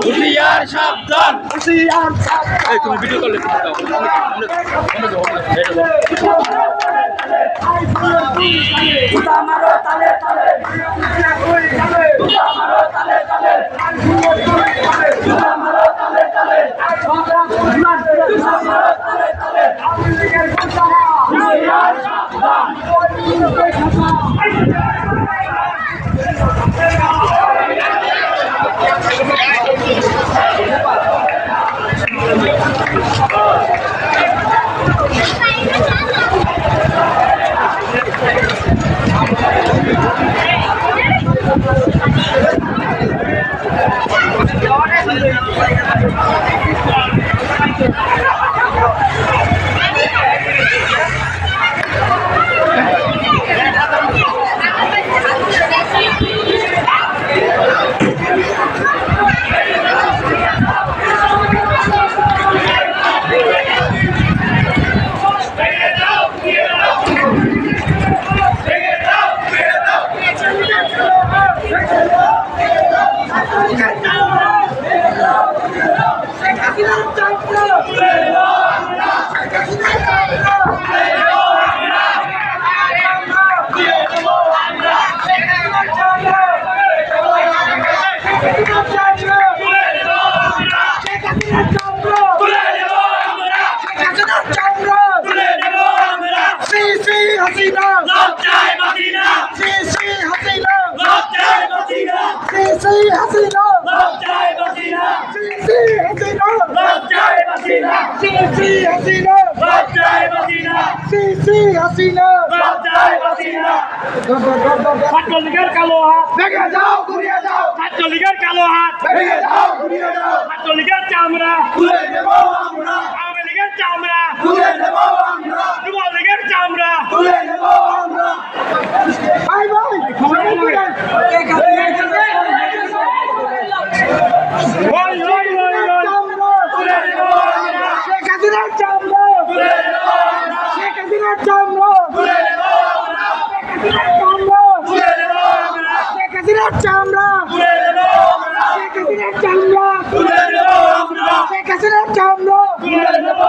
হুশিয়ার সাবধান, তুমি ভিডিও করলে ছাত্রলীগের কালো হাত ভেঙে যাও, ঘুরিয়ে যাও। ছাত্রলীগের কালো হাত ভেঙে যাও, ঘুরিয়ে যাও। ছাত্রলীগের চামড়া তুলে নেব আমরা, আওয়ামী লীগের চামড়া তুলে নেব আমরা, যুবলীগের চামড়া তুলে নেব আমরা। ভাই ভাই শেখ হাসিনার চামড়া তুলে নেব আমরা, শেখ হাসিনার চামড়া তুলে নেব আমরা, শেখ হাসিনার চামড়া তুলে নেব আমরা, শেখ হাসিনার চামড়া তুলে নেব আমরা, শেখ হাসিনার চামড়া তুলে নেব আমরা, শেখ হাসিনার চামড়া তুলে নেব